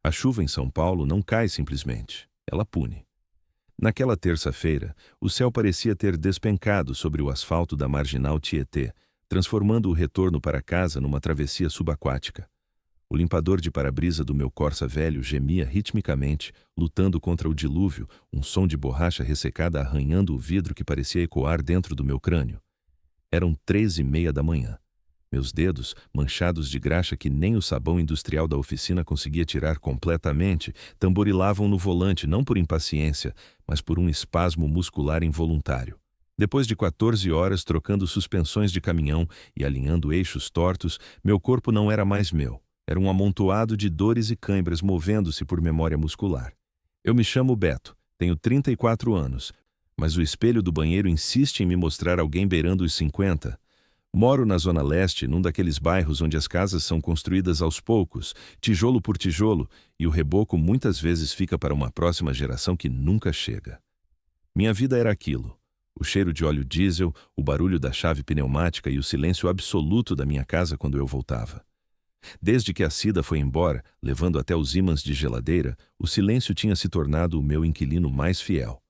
A chuva em São Paulo não cai simplesmente, ela pune. Naquela terça-feira, o céu parecia ter despencado sobre o asfalto da marginal Tietê, transformando o retorno para casa numa travessia subaquática. O limpador de para-brisa do meu Corsa velho gemia ritmicamente, lutando contra o dilúvio, um som de borracha ressecada arranhando o vidro que parecia ecoar dentro do meu crânio. Eram 3:30 da manhã. Meus dedos, manchados de graxa que nem o sabão industrial da oficina conseguia tirar completamente, tamborilavam no volante não por impaciência, mas por um espasmo muscular involuntário. Depois de 14 horas trocando suspensões de caminhão e alinhando eixos tortos, meu corpo não era mais meu. Era um amontoado de dores e cãibras movendo-se por memória muscular. Eu me chamo Beto, tenho 34 anos, mas o espelho do banheiro insiste em me mostrar alguém beirando os 50. Moro na Zona Leste, num daqueles bairros onde as casas são construídas aos poucos, tijolo por tijolo, e o reboco muitas vezes fica para uma próxima geração que nunca chega. Minha vida era aquilo: o cheiro de óleo diesel, o barulho da chave pneumática e o silêncio absoluto da minha casa quando eu voltava. Desde que a Cida foi embora, levando até os ímãs de geladeira, o silêncio tinha se tornado o meu inquilino mais fiel.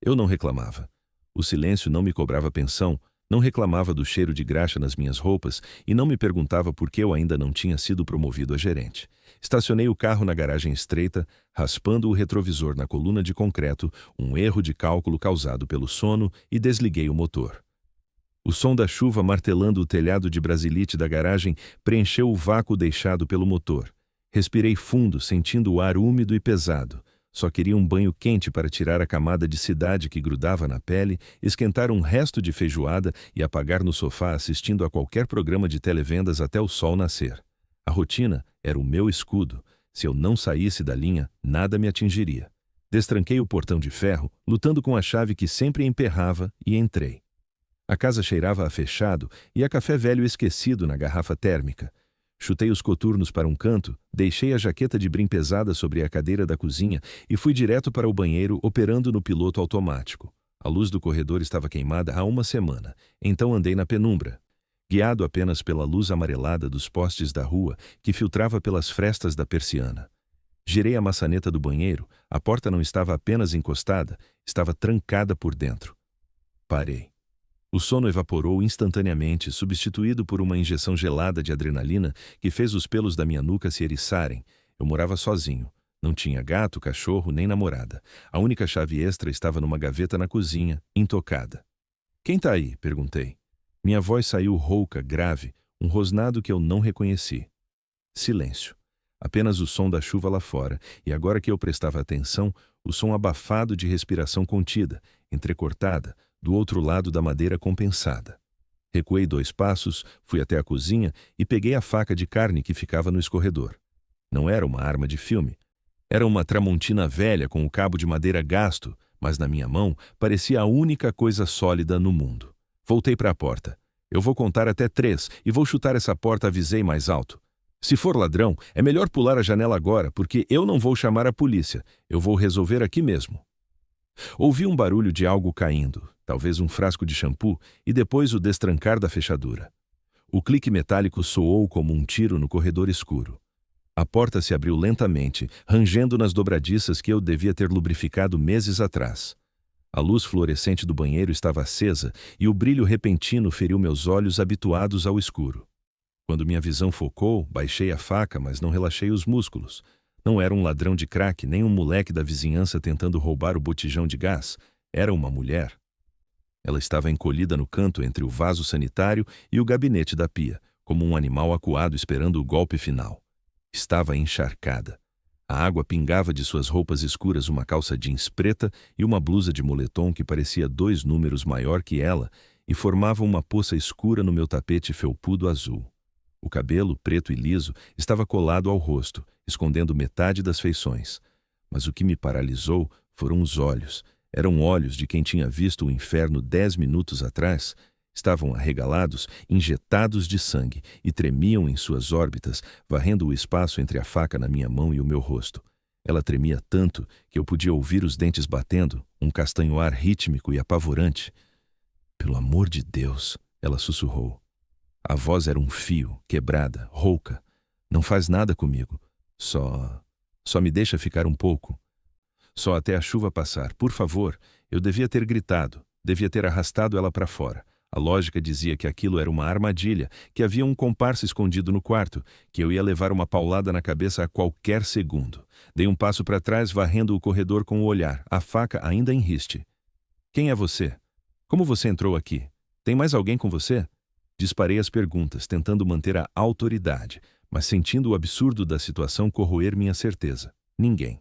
Eu não reclamava. O silêncio não me cobrava pensão, não reclamava do cheiro de graxa nas minhas roupas e não me perguntava por que eu ainda não tinha sido promovido a gerente. Estacionei o carro na garagem estreita, raspando o retrovisor na coluna de concreto, um erro de cálculo causado pelo sono, e desliguei o motor. O som da chuva martelando o telhado de brasilite da garagem preencheu o vácuo deixado pelo motor. Respirei fundo, sentindo o ar úmido e pesado. Só queria um banho quente para tirar a camada de cidade que grudava na pele, esquentar um resto de feijoada e apagar no sofá assistindo a qualquer programa de televendas até o sol nascer. A rotina era o meu escudo. Se eu não saísse da linha, nada me atingiria. Destranquei o portão de ferro, lutando com a chave que sempre emperrava, e entrei. A casa cheirava a fechado e a café velho esquecido na garrafa térmica. Chutei os coturnos para um canto, deixei a jaqueta de brim pesada sobre a cadeira da cozinha e fui direto para o banheiro operando no piloto automático. A luz do corredor estava queimada há uma semana, então andei na penumbra, guiado apenas pela luz amarelada dos postes da rua que filtrava pelas frestas da persiana. Girei a maçaneta do banheiro, a porta não estava apenas encostada, estava trancada por dentro. Parei. O sono evaporou instantaneamente, substituído por uma injeção gelada de adrenalina que fez os pelos da minha nuca se eriçarem. Eu morava sozinho. Não tinha gato, cachorro, nem namorada. A única chave extra estava numa gaveta na cozinha, intocada. "Quem tá aí?" perguntei. Minha voz saiu rouca, grave, um rosnado que eu não reconheci. Silêncio. Apenas o som da chuva lá fora, e agora que eu prestava atenção, o som abafado de respiração contida, entrecortada, do outro lado da madeira compensada. Recuei 2 passos, fui até a cozinha e peguei a faca de carne que ficava no escorredor. Não era uma arma de filme. Era uma tramontina velha com o cabo de madeira gasto, mas na minha mão parecia a única coisa sólida no mundo. Voltei para a porta. "Eu vou contar até 3 e vou chutar essa porta", avisei mais alto. "Se for ladrão, é melhor pular a janela agora, porque eu não vou chamar a polícia. Eu vou resolver aqui mesmo." Ouvi um barulho de algo caindo, talvez um frasco de shampoo, e depois o destrancar da fechadura. O clique metálico soou como um tiro no corredor escuro. A porta se abriu lentamente, rangendo nas dobradiças que eu devia ter lubrificado meses atrás. A luz fluorescente do banheiro estava acesa e o brilho repentino feriu meus olhos habituados ao escuro. Quando minha visão focou, baixei a faca, mas não relaxei os músculos. Não era um ladrão de crack, nem um moleque da vizinhança tentando roubar o botijão de gás. Era uma mulher. Ela estava encolhida no canto entre o vaso sanitário e o gabinete da pia, como um animal acuado esperando o golpe final. Estava encharcada. A água pingava de suas roupas escuras, uma calça jeans preta e uma blusa de moletom que parecia 2 números maior que ela e formava uma poça escura no meu tapete felpudo azul. O cabelo, preto e liso, estava colado ao rosto, escondendo metade das feições. Mas o que me paralisou foram os olhos. Eram olhos de quem tinha visto o inferno 10 minutos atrás. Estavam arregalados, injetados de sangue, e tremiam em suas órbitas, varrendo o espaço entre a faca na minha mão e o meu rosto. Ela tremia tanto que eu podia ouvir os dentes batendo, um castanhoar rítmico e apavorante. "Pelo amor de Deus", ela sussurrou. A voz era um fio, quebrada, rouca. "Não faz nada comigo. Só Só me deixa ficar um pouco. Só até a chuva passar, por favor. Eu devia ter gritado, devia ter arrastado ela para fora. A lógica dizia que aquilo era uma armadilha, que havia um comparsa escondido no quarto, que eu ia levar uma paulada na cabeça a qualquer segundo. Dei um passo para trás, varrendo o corredor com o olhar, a faca ainda em riste. Quem é você? Como você entrou aqui? Tem mais alguém com você? Disparei as perguntas, tentando manter a autoridade, mas sentindo o absurdo da situação corroer minha certeza. Ninguém.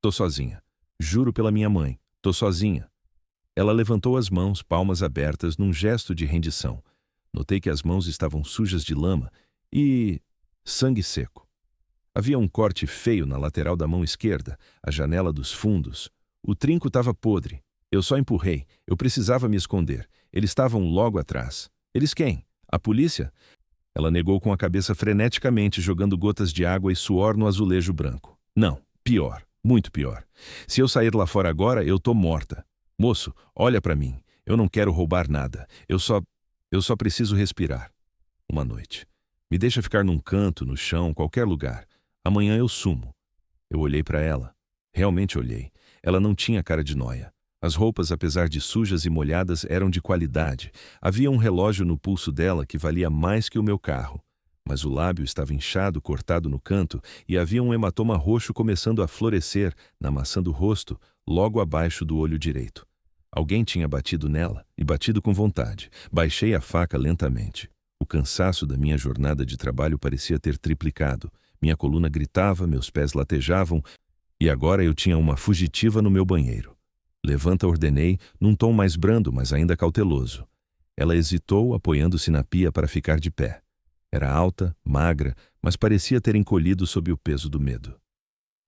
Tô sozinha. Juro pela minha mãe, tô sozinha. Ela levantou as mãos, palmas abertas, num gesto de rendição. Notei que as mãos estavam sujas de lama e sangue seco. Havia um corte feio na lateral da mão esquerda, a janela dos fundos. O trinco estava podre. Eu só empurrei. Eu precisava me esconder. Eles estavam logo atrás. Eles quem? A polícia? Ela negou com a cabeça freneticamente, jogando gotas de água e suor no azulejo branco. Não, pior, muito pior. Se eu sair lá fora agora, eu tô morta. Moço, olha para mim. Eu não quero roubar nada. Eu só preciso respirar. Uma noite. Me deixa ficar num canto, no chão, qualquer lugar. Amanhã eu sumo. Eu olhei para ela. Realmente olhei. Ela não tinha cara de nóia. As roupas, apesar de sujas e molhadas, eram de qualidade. Havia um relógio no pulso dela que valia mais que o meu carro. Mas o lábio estava inchado, cortado no canto, e havia um hematoma roxo começando a florescer na maçã do rosto, logo abaixo do olho direito. Alguém tinha batido nela, e batido com vontade. Baixei a faca lentamente. O cansaço da minha jornada de trabalho parecia ter triplicado. Minha coluna gritava, meus pés latejavam, e agora eu tinha uma fugitiva no meu banheiro. Levanta, ordenei, num tom mais brando, mas ainda cauteloso. Ela hesitou, apoiando-se na pia para ficar de pé. Era alta, magra, mas parecia ter encolhido sob o peso do medo.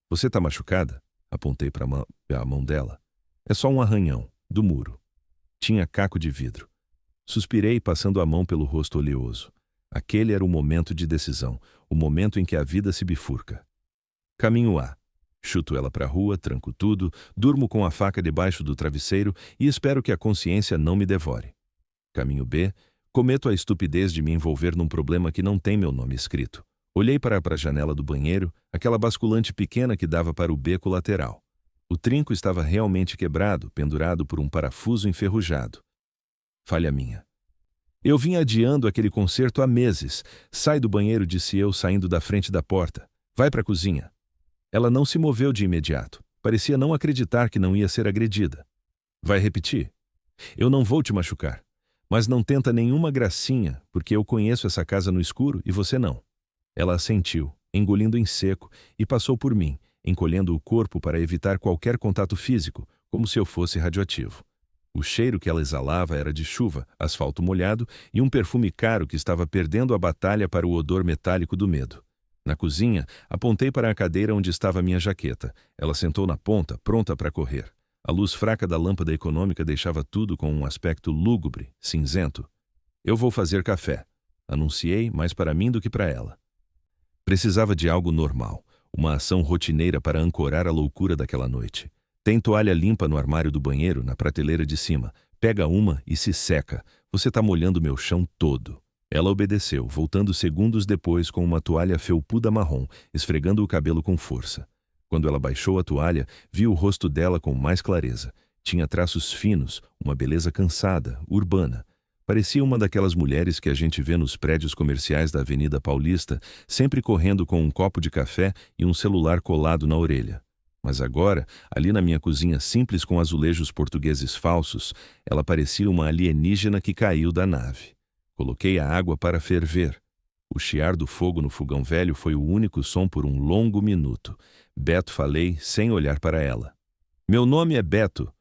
Você está machucada? Apontei para a mão dela. É só um arranhão, do muro. Tinha caco de vidro. Suspirei, passando a mão pelo rosto oleoso. Aquele era o momento de decisão, o momento em que a vida se bifurca. Caminho A. Chuto ela para a rua, tranco tudo, durmo com a faca debaixo do travesseiro e espero que a consciência não me devore. Caminho B. Cometo a estupidez de me envolver num problema que não tem meu nome escrito. Olhei para a janela do banheiro, aquela basculante pequena que dava para o beco lateral. O trinco estava realmente quebrado, pendurado por um parafuso enferrujado. Falha minha. Eu vim adiando aquele concerto há meses. Sai do banheiro, disse eu, saindo da frente da porta. Vai para a cozinha. Ela não se moveu de imediato. Parecia não acreditar que não ia ser agredida. Vai repetir? Eu não vou te machucar. Mas não tenta nenhuma gracinha, porque eu conheço essa casa no escuro e você não. Ela assentiu, engolindo em seco, e passou por mim, encolhendo o corpo para evitar qualquer contato físico, como se eu fosse radioativo. O cheiro que ela exalava era de chuva, asfalto molhado e um perfume caro que estava perdendo a batalha para o odor metálico do medo. Na cozinha, apontei para a cadeira onde estava minha jaqueta. Ela sentou na ponta, pronta para correr. A luz fraca da lâmpada econômica deixava tudo com um aspecto lúgubre, cinzento. Eu vou fazer café, anunciei, mais para mim do que para ela. Precisava de algo normal, uma ação rotineira para ancorar a loucura daquela noite. Tem toalha limpa no armário do banheiro, na prateleira de cima. Pega uma e se seca. Você está molhando meu chão todo. Ela obedeceu, voltando segundos depois com uma toalha felpuda marrom, esfregando o cabelo com força. Quando ela baixou a toalha, vi o rosto dela com mais clareza. Tinha traços finos, uma beleza cansada, urbana. Parecia uma daquelas mulheres que a gente vê nos prédios comerciais da Avenida Paulista, sempre correndo com um copo de café e um celular colado na orelha. Mas agora, ali na minha cozinha simples com azulejos portugueses falsos, ela parecia uma alienígena que caiu da nave. Coloquei a água para ferver. O chiar do fogo no fogão velho foi o único som por um longo minuto. Beto, falei, sem olhar para ela. Meu nome é Beto.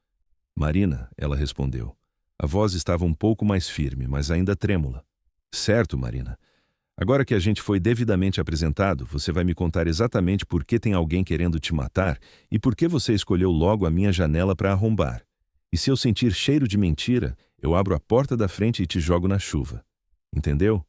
Marina, ela respondeu. A voz estava um pouco mais firme, mas ainda trêmula. Certo, Marina. Agora que a gente foi devidamente apresentado, você vai me contar exatamente por que tem alguém querendo te matar e por que você escolheu logo a minha janela para arrombar. E se eu sentir cheiro de mentira, eu abro a porta da frente e te jogo na chuva. Entendeu?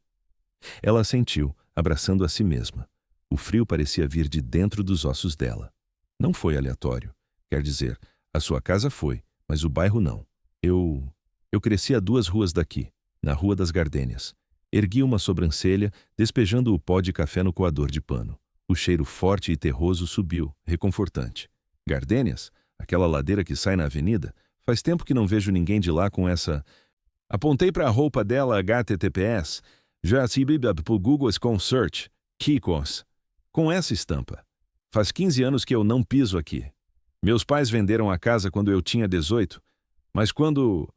Ela assentiu, abraçando a si mesma. O frio parecia vir de dentro dos ossos dela. Não foi aleatório. Quer dizer, a sua casa foi, mas o bairro não. Eu cresci a 2 ruas daqui, na Rua das Gardênias. Ergui uma sobrancelha, despejando o pó de café no coador de pano. O cheiro forte e terroso subiu, reconfortante. Gardênias? Aquela ladeira que sai na avenida? Faz tempo que não vejo ninguém de lá com essa... Apontei para a roupa dela https, já se por Google com search, Kikos, com essa estampa. Faz 15 anos que eu não piso aqui. Meus pais venderam a casa quando eu tinha 18, mas quando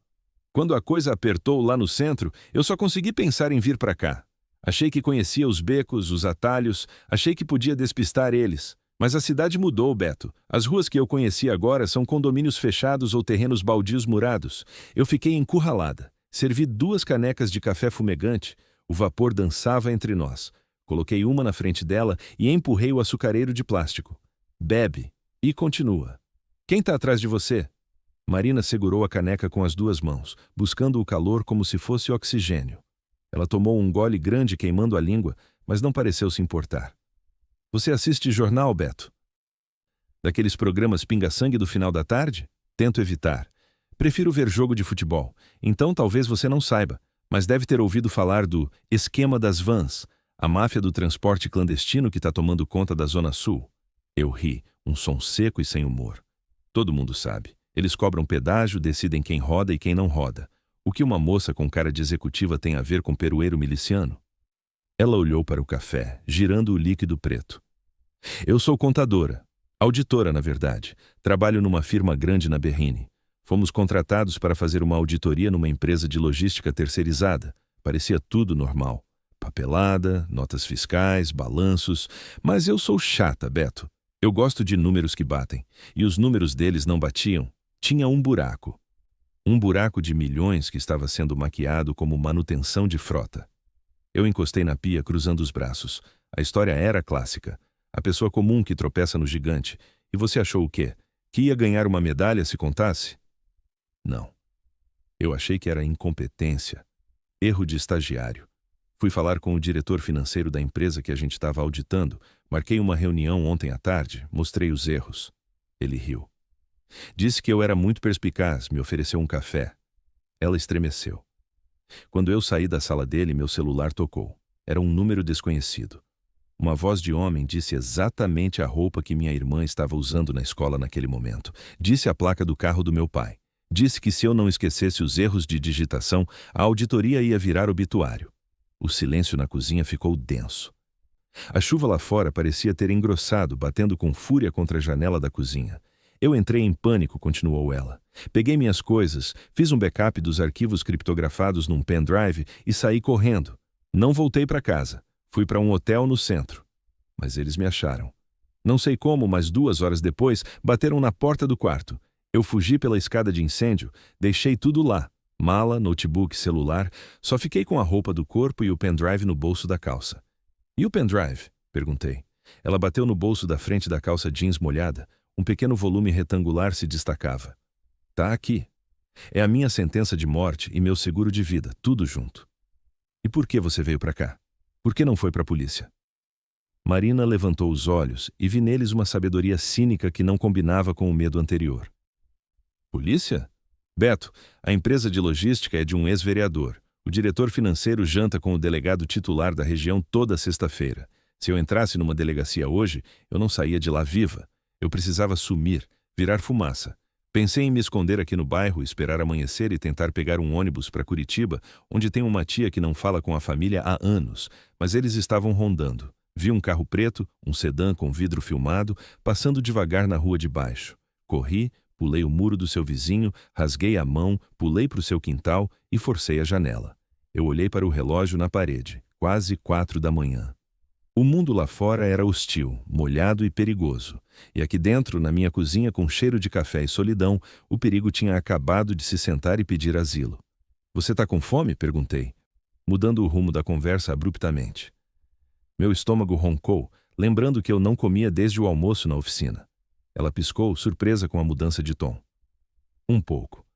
a coisa apertou lá no centro, eu só consegui pensar em vir para cá. Achei que conhecia os becos, os atalhos, achei que podia despistar eles. Mas a cidade mudou, Beto. As ruas que eu conheci agora são condomínios fechados ou terrenos baldios murados. Eu fiquei encurralada. Servi 2 canecas de café fumegante. O vapor dançava entre nós. Coloquei uma na frente dela e empurrei o açucareiro de plástico. Bebe. E continua. Quem está atrás de você? Marina segurou a caneca com as 2 mãos, buscando o calor como se fosse oxigênio. Ela tomou um gole grande queimando a língua, mas não pareceu se importar. Você assiste jornal, Beto? Daqueles programas pinga-sangue do final da tarde? Tento evitar. Prefiro ver jogo de futebol. Então talvez você não saiba, mas deve ter ouvido falar do esquema das vans, a máfia do transporte clandestino que está tomando conta da Zona Sul. Eu ri, um som seco e sem humor. Todo mundo sabe. Eles cobram pedágio, decidem quem roda e quem não roda. O que uma moça com cara de executiva tem a ver com peroeiro miliciano? Ela olhou para o café, girando o líquido preto. Eu sou contadora. Auditora, na verdade. Trabalho numa firma grande na Berrini. Fomos contratados para fazer uma auditoria numa empresa de logística terceirizada. Parecia tudo normal. Papelada, notas fiscais, balanços. Mas eu sou chata, Beto. Eu gosto de números que batem. E os números deles não batiam. Tinha um buraco. Um buraco de milhões que estava sendo maquiado como manutenção de frota. Eu encostei na pia, cruzando os braços. A história era clássica. A pessoa comum que tropeça no gigante. E você achou o quê? Que ia ganhar uma medalha se contasse? Não. Eu achei que era incompetência. Erro de estagiário. Fui falar com o diretor financeiro da empresa que a gente estava auditando. Marquei uma reunião ontem à tarde. Mostrei os erros. Ele riu. Disse que eu era muito perspicaz, me ofereceu um café. Ela estremeceu. Quando eu saí da sala dele, meu celular tocou. Era um número desconhecido. Uma voz de homem disse exatamente a roupa que minha irmã estava usando na escola naquele momento. Disse a placa do carro do meu pai. Disse que se eu não esquecesse os erros de digitação, a auditoria ia virar obituário. O silêncio na cozinha ficou denso. A chuva lá fora parecia ter engrossado, batendo com fúria contra a janela da cozinha. Eu entrei em pânico, continuou ela. Peguei minhas coisas, fiz um backup dos arquivos criptografados num pendrive e saí correndo. Não voltei para casa. Fui para um hotel no centro. Mas eles me acharam. Não sei como, mas 2 horas depois, bateram na porta do quarto. Eu fugi pela escada de incêndio, deixei tudo lá. Mala, notebook, celular. Só fiquei com a roupa do corpo e o pendrive no bolso da calça. E o pendrive? Perguntei. Ela bateu no bolso da frente da calça jeans molhada. Um pequeno volume retangular se destacava. Tá aqui. É a minha sentença de morte e meu seguro de vida, tudo junto. E por que você veio para cá? Por que não foi para a polícia? Marina levantou os olhos e vi neles uma sabedoria cínica que não combinava com o medo anterior. Polícia? Beto, a empresa de logística é de um ex-vereador. O diretor financeiro janta com o delegado titular da região toda sexta-feira. Se eu entrasse numa delegacia hoje, eu não saía de lá viva. Eu precisava sumir, virar fumaça. Pensei em me esconder aqui no bairro, esperar amanhecer e tentar pegar um ônibus para Curitiba, onde tem uma tia que não fala com a família há anos, mas eles estavam rondando. Vi um carro preto, um sedã com vidro filmado, passando devagar na rua de baixo. Corri, pulei o muro do seu vizinho, rasguei a mão, pulei para o seu quintal e forcei a janela. Eu olhei para o relógio na parede, quase 4 da manhã. O mundo lá fora era hostil, molhado e perigoso. E aqui dentro, na minha cozinha com cheiro de café e solidão, o perigo tinha acabado de se sentar e pedir asilo. Você tá com fome? Perguntei, mudando o rumo da conversa abruptamente. Meu estômago roncou, lembrando que eu não comia desde o almoço na oficina. Ela piscou, surpresa com a mudança de tom. Um pouco.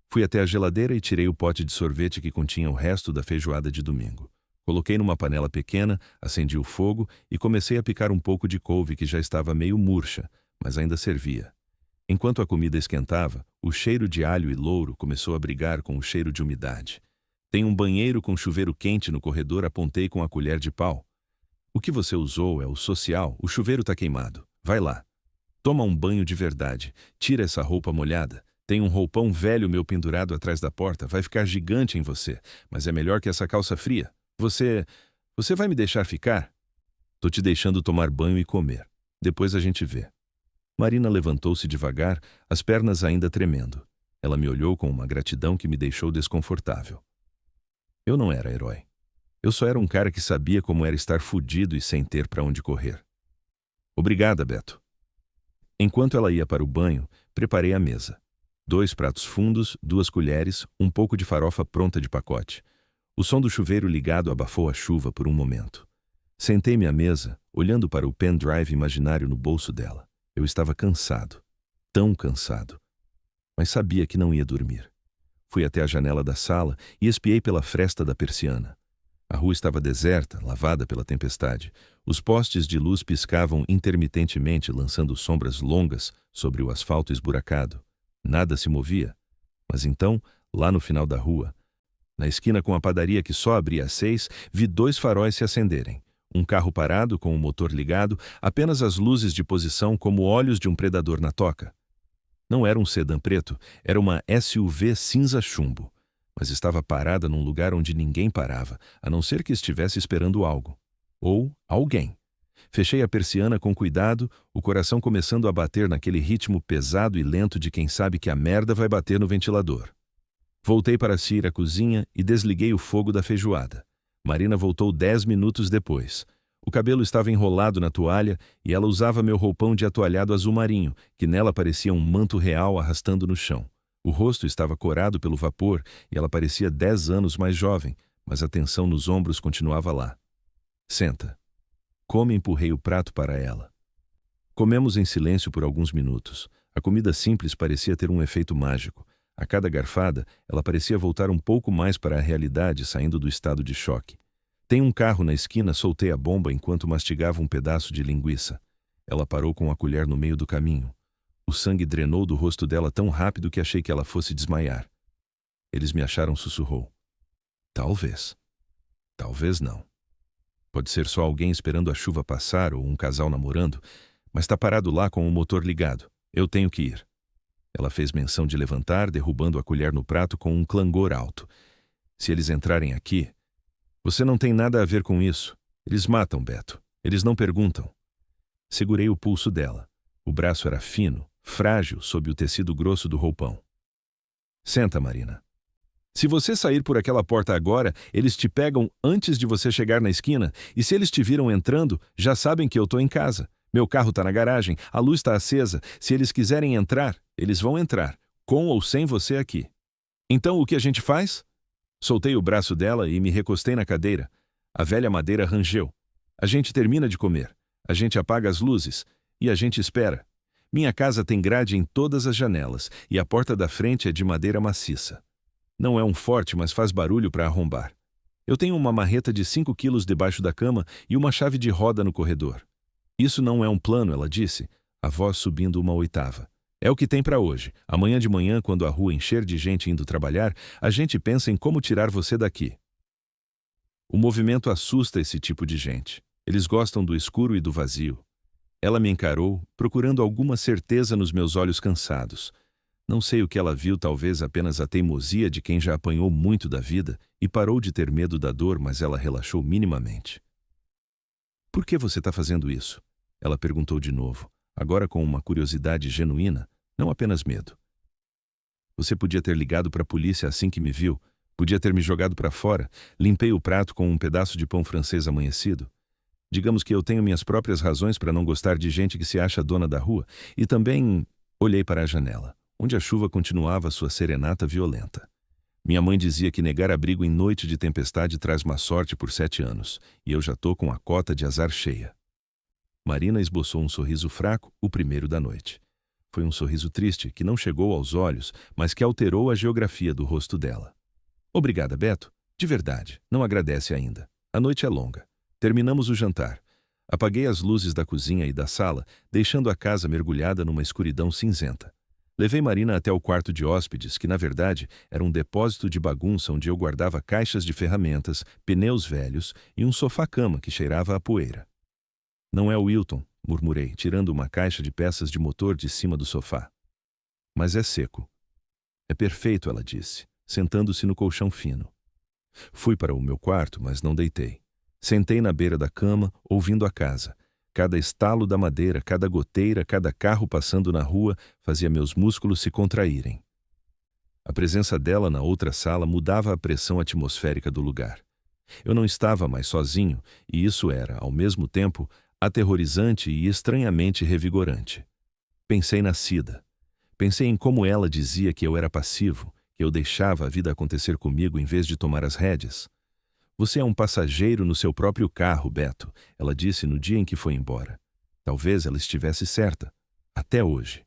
Fui até a geladeira e tirei o pote de sorvete que continha o resto da feijoada de domingo. Coloquei numa panela pequena, acendi o fogo e comecei a picar um pouco de couve que já estava meio murcha, mas ainda servia. Enquanto a comida esquentava, o cheiro de alho e louro começou a brigar com o cheiro de umidade. Tem um banheiro com chuveiro quente no corredor, apontei com a colher de pau. O que você usou é o social, o chuveiro tá queimado. Vai lá. Toma um banho de verdade. Tira essa roupa molhada. Tem um roupão velho meu pendurado atrás da porta. Vai ficar gigante em você. Mas é melhor que essa calça fria. Você vai me deixar ficar? Tô te deixando tomar banho e comer. Depois a gente vê. Marina levantou-se devagar, as pernas ainda tremendo. Ela me olhou com uma gratidão que me deixou desconfortável. Eu não era herói. Eu só era um cara que sabia como era estar fudido e sem ter para onde correr. Obrigada, Beto. Enquanto ela ia para o banho, preparei a mesa. 2 pratos fundos, 2 colheres, um pouco de farofa pronta de pacote. O som do chuveiro ligado abafou a chuva por um momento. Sentei-me à mesa, olhando para o pendrive imaginário no bolso dela. Eu estava cansado. Tão cansado. Mas sabia que não ia dormir. Fui até a janela da sala e espiei pela fresta da persiana. A rua estava deserta, lavada pela tempestade. Os postes de luz piscavam intermitentemente, lançando sombras longas sobre o asfalto esburacado. Nada se movia. Mas então, lá no final da rua, na esquina com a padaria que só abria às 6, vi 2 faróis se acenderem. Um carro parado com o motor ligado, apenas as luzes de posição como olhos de um predador na toca. Não era um sedã preto, era uma SUV cinza chumbo. Mas estava parada num lugar onde ninguém parava, a não ser que estivesse esperando algo. Ou alguém. Fechei a persiana com cuidado, o coração começando a bater naquele ritmo pesado e lento de quem sabe que a merda vai bater no ventilador. Voltei para ir à cozinha e desliguei o fogo da feijoada. Marina voltou 10 minutos depois. O cabelo estava enrolado na toalha e ela usava meu roupão de atoalhado azul marinho, que nela parecia um manto real arrastando no chão. O rosto estava corado pelo vapor e ela parecia 10 anos mais jovem, mas a tensão nos ombros continuava lá. Senta. Come, empurrei o prato para ela. Comemos em silêncio por alguns minutos. A comida simples parecia ter um efeito mágico. A cada garfada, ela parecia voltar um pouco mais para a realidade, saindo do estado de choque. Tem um carro na esquina, soltei a bomba enquanto mastigava um pedaço de linguiça. Ela parou com a colher no meio do caminho. O sangue drenou do rosto dela tão rápido que achei que ela fosse desmaiar. Eles me acharam, sussurrou. Talvez. Talvez não. Pode ser só alguém esperando a chuva passar ou um casal namorando, mas está parado lá com o motor ligado. Eu tenho que ir. Ela fez menção de levantar, derrubando a colher no prato com um clangor alto. Se eles entrarem aqui... Você não tem nada a ver com isso. Eles matam, Beto. Eles não perguntam. Segurei o pulso dela. O braço era fino, frágil, sob o tecido grosso do roupão. Senta, Marina. Se você sair por aquela porta agora, eles te pegam antes de você chegar na esquina, e se eles te viram entrando, já sabem que eu tô em casa. Meu carro tá na garagem, a luz está acesa. Se eles quiserem entrar, eles vão entrar, com ou sem você aqui. Então o que a gente faz? Soltei o braço dela e me recostei na cadeira. A velha madeira rangeu. A gente termina de comer. A gente apaga as luzes. E a gente espera. Minha casa tem grade em todas as janelas e a porta da frente é de madeira maciça. Não é um forte, mas faz barulho para arrombar. Eu tenho uma marreta de 5 quilos debaixo da cama e uma chave de roda no corredor. Isso não é um plano, ela disse, a voz subindo uma oitava. É o que tem para hoje. Amanhã de manhã, quando a rua encher de gente indo trabalhar, a gente pensa em como tirar você daqui. O movimento assusta esse tipo de gente. Eles gostam do escuro e do vazio. Ela me encarou, procurando alguma certeza nos meus olhos cansados. Não sei o que ela viu, talvez apenas a teimosia de quem já apanhou muito da vida e parou de ter medo da dor, mas ela relaxou minimamente. Por que você está fazendo isso? Ela perguntou de novo, agora com uma curiosidade genuína, não apenas medo. Você podia ter ligado para a polícia assim que me viu, podia ter me jogado para fora, limpei o prato com um pedaço de pão francês amanhecido. Digamos que eu tenho minhas próprias razões para não gostar de gente que se acha dona da rua, e também olhei para a janela, onde a chuva continuava sua serenata violenta. Minha mãe dizia que negar abrigo em noite de tempestade traz má sorte por 7 anos, e eu já tô com a cota de azar cheia. Marina esboçou um sorriso fraco, o primeiro da noite. Foi um sorriso triste, que não chegou aos olhos, mas que alterou a geografia do rosto dela. Obrigada, Beto. De verdade, não agradece ainda. A noite é longa. Terminamos o jantar. Apaguei as luzes da cozinha e da sala, deixando a casa mergulhada numa escuridão cinzenta. Levei Marina até o quarto de hóspedes, que na verdade era um depósito de bagunça onde eu guardava caixas de ferramentas, pneus velhos e um sofá-cama que cheirava a poeira. Não é o Wilton, murmurei, tirando uma caixa de peças de motor de cima do sofá. Mas é seco. É perfeito, ela disse, sentando-se no colchão fino. Fui para o meu quarto, mas não deitei. Sentei na beira da cama, ouvindo a casa. Cada estalo da madeira, cada goteira, cada carro passando na rua fazia meus músculos se contraírem. A presença dela na outra sala mudava a pressão atmosférica do lugar. Eu não estava mais sozinho, e isso era, ao mesmo tempo, aterrorizante e estranhamente revigorante. Pensei na Cida. Pensei em como ela dizia que eu era passivo, que eu deixava a vida acontecer comigo em vez de tomar as rédeas. Você é um passageiro no seu próprio carro, Beto, ela disse no dia em que foi embora. Talvez ela estivesse certa. Até hoje.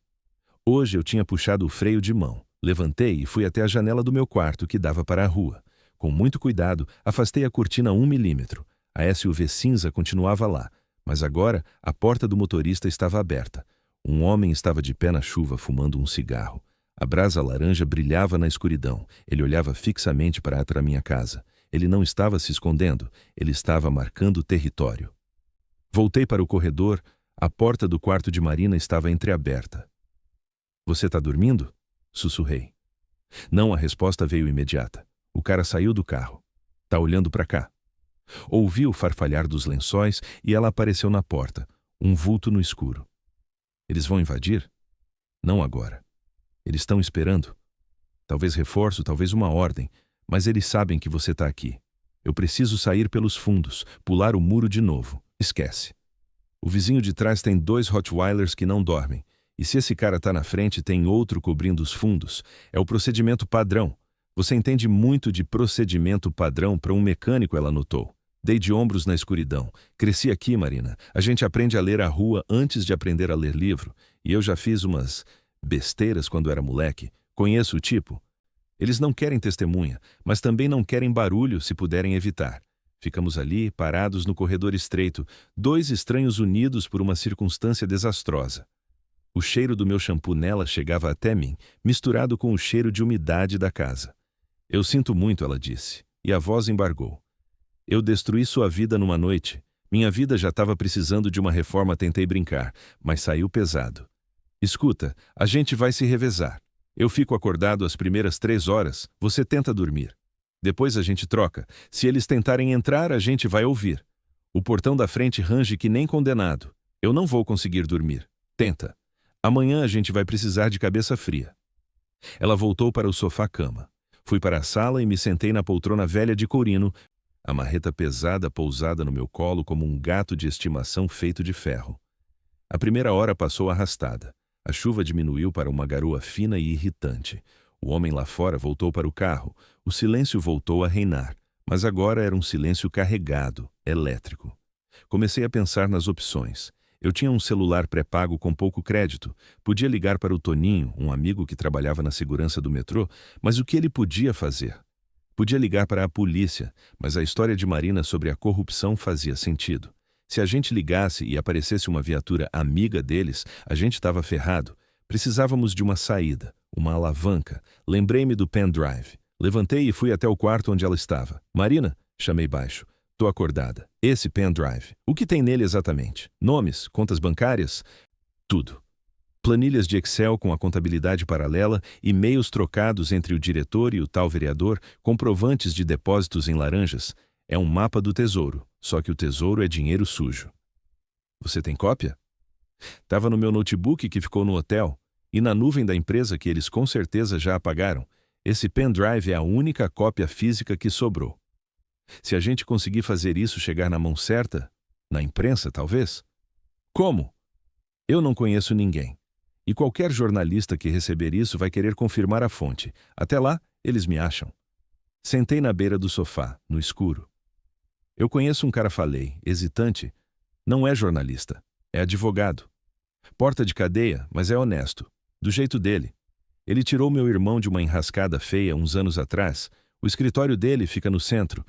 Hoje eu tinha puxado o freio de mão. Levantei e fui até a janela do meu quarto, que dava para a rua. Com muito cuidado, afastei a cortina 1 milímetro. A SUV cinza continuava lá, mas agora a porta do motorista estava aberta. Um homem estava de pé na chuva fumando um cigarro. A brasa laranja brilhava na escuridão. Ele olhava fixamente para a minha casa. Ele não estava se escondendo, ele estava marcando território. Voltei para o corredor, a porta do quarto de Marina estava entreaberta. Você está dormindo? Sussurrei. Não, a resposta veio imediata. O cara saiu do carro. Tá olhando para cá. Ouvi o farfalhar dos lençóis e ela apareceu na porta, um vulto no escuro. Eles vão invadir? Não agora. Eles estão esperando. Talvez reforço, talvez uma ordem. Mas eles sabem que você está aqui. Eu preciso sair pelos fundos, pular o muro de novo. Esquece. O vizinho de trás tem 2 Rottweilers que não dormem. E se esse cara está na frente, tem outro cobrindo os fundos. É o procedimento padrão. Você entende muito de procedimento padrão para um mecânico, ela notou. Dei de ombros na escuridão. Cresci aqui, Marina. A gente aprende a ler a rua antes de aprender a ler livro. E eu já fiz umas besteiras quando era moleque. Conheço o tipo. Eles não querem testemunha, mas também não querem barulho se puderem evitar. Ficamos ali, parados no corredor estreito, 2 estranhos unidos por uma circunstância desastrosa. O cheiro do meu shampoo nela chegava até mim, misturado com o cheiro de umidade da casa. Eu sinto muito, ela disse, e a voz embargou. Eu destruí sua vida numa noite. Minha vida já estava precisando de uma reforma, tentei brincar, mas saiu pesado. Escuta, a gente vai se revezar. Eu fico acordado as primeiras 3 horas, você tenta dormir. Depois a gente troca. Se eles tentarem entrar, a gente vai ouvir. O portão da frente range que nem condenado. Eu não vou conseguir dormir. Tenta. Amanhã a gente vai precisar de cabeça fria. Ela voltou para o sofá-cama. Fui para a sala e me sentei na poltrona velha de courino, a marreta pesada pousada no meu colo como um gato de estimação feito de ferro. A primeira hora passou arrastada. A chuva diminuiu para uma garoa fina e irritante. O homem lá fora voltou para o carro. O silêncio voltou a reinar. Mas agora era um silêncio carregado, elétrico. Comecei a pensar nas opções. Eu tinha um celular pré-pago com pouco crédito. Podia ligar para o Toninho, um amigo que trabalhava na segurança do metrô, mas o que ele podia fazer? Podia ligar para a polícia, mas a história de Marina sobre a corrupção fazia sentido. Se a gente ligasse e aparecesse uma viatura amiga deles, a gente estava ferrado. Precisávamos de uma saída, uma alavanca. Lembrei-me do pendrive. Levantei e fui até o quarto onde ela estava. Marina, chamei baixo. Tô acordada. Esse pendrive. O que tem nele exatamente? Nomes, contas bancárias? Tudo. Planilhas de Excel com a contabilidade paralela, e-mails trocados entre o diretor e o tal vereador, comprovantes de depósitos em laranjas. É um mapa do tesouro, só que o tesouro é dinheiro sujo. Você tem cópia? Tava no meu notebook que ficou no hotel, e na nuvem da empresa que eles com certeza já apagaram. Esse pendrive é a única cópia física que sobrou. Se a gente conseguir fazer isso chegar na mão certa, na imprensa talvez? Como? Eu não conheço ninguém. E qualquer jornalista que receber isso vai querer confirmar a fonte. Até lá, eles me acham. Sentei na beira do sofá, no escuro. Eu conheço um cara, falei, hesitante. Não é jornalista, é advogado. Porta de cadeia, mas é honesto. Do jeito dele. Ele tirou meu irmão de uma enrascada feia uns anos atrás. O escritório dele fica no centro,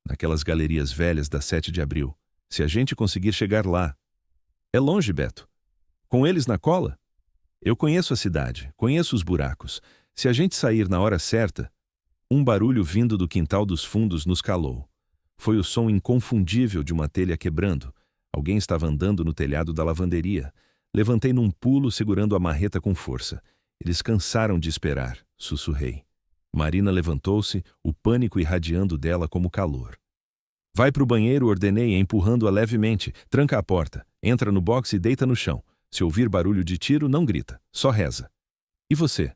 naquelas galerias velhas da 7 de abril. Se a gente conseguir chegar lá... É longe, Beto. Com eles na cola? Eu conheço a cidade, conheço os buracos. Se a gente sair na hora certa... Um barulho vindo do quintal dos fundos nos calou. Foi o som inconfundível de uma telha quebrando. Alguém estava andando no telhado da lavanderia. Levantei num pulo, segurando a marreta com força. Eles cansaram de esperar, sussurrei. Marina levantou-se, o pânico irradiando dela como calor. Vai pro banheiro, ordenei, empurrando-a levemente. Tranca a porta, entra no boxe e deita no chão. Se ouvir barulho de tiro, não grita, só reza. E você?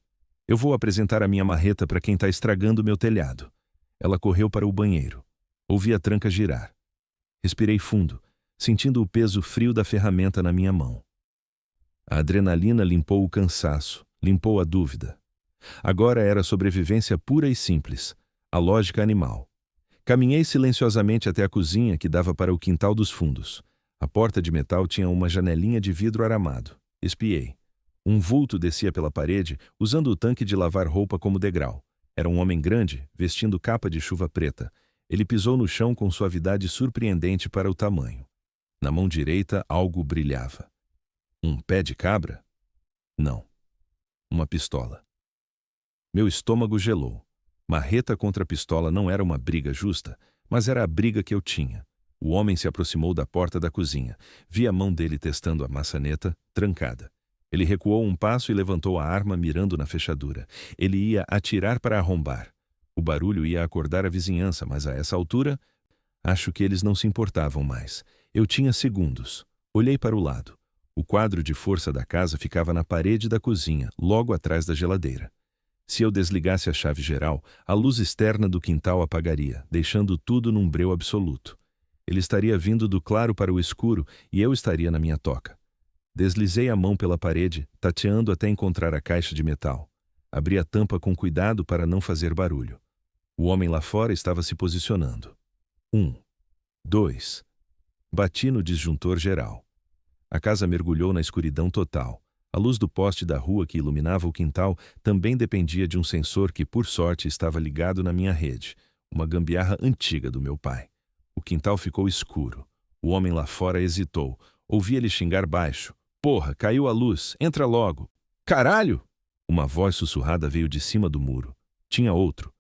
Eu vou apresentar a minha marreta para quem está estragando meu telhado. Ela correu para o banheiro. Ouvi a tranca girar. Respirei fundo, sentindo o peso frio da ferramenta na minha mão. A adrenalina limpou o cansaço, limpou a dúvida. Agora era sobrevivência pura e simples, a lógica animal. Caminhei silenciosamente até a cozinha que dava para o quintal dos fundos. A porta de metal tinha uma janelinha de vidro aramado. Espiei. Um vulto descia pela parede, usando o tanque de lavar roupa como degrau. Era um homem grande, vestindo capa de chuva preta. Ele pisou no chão com suavidade surpreendente para o tamanho. Na mão direita, algo brilhava. Um pé de cabra? Não. Uma pistola. Meu estômago gelou. Marreta contra pistola não era uma briga justa, mas era a briga que eu tinha. O homem se aproximou da porta da cozinha. Vi a mão dele testando a maçaneta, trancada. Ele recuou um passo e levantou a arma mirando na fechadura. Ele ia atirar para arrombar. O barulho ia acordar a vizinhança, mas a essa altura, acho que eles não se importavam mais. Eu tinha segundos. Olhei para o lado. O quadro de força da casa ficava na parede da cozinha, logo atrás da geladeira. Se eu desligasse a chave geral, a luz externa do quintal apagaria, deixando tudo num breu absoluto. Ele estaria vindo do claro para o escuro e eu estaria na minha toca. Deslizei a mão pela parede, tateando até encontrar a caixa de metal. Abri a tampa com cuidado para não fazer barulho. O homem lá fora estava se posicionando. 1, 2. Bati no disjuntor geral. A casa mergulhou na escuridão total. A luz do poste da rua que iluminava o quintal também dependia de um sensor que, por sorte, estava ligado na minha rede. Uma gambiarra antiga do meu pai. O quintal ficou escuro. O homem lá fora hesitou. Ouvi ele xingar baixo. Porra, caiu a luz, entra logo. Caralho! Uma voz sussurrada veio de cima do muro. Tinha outro.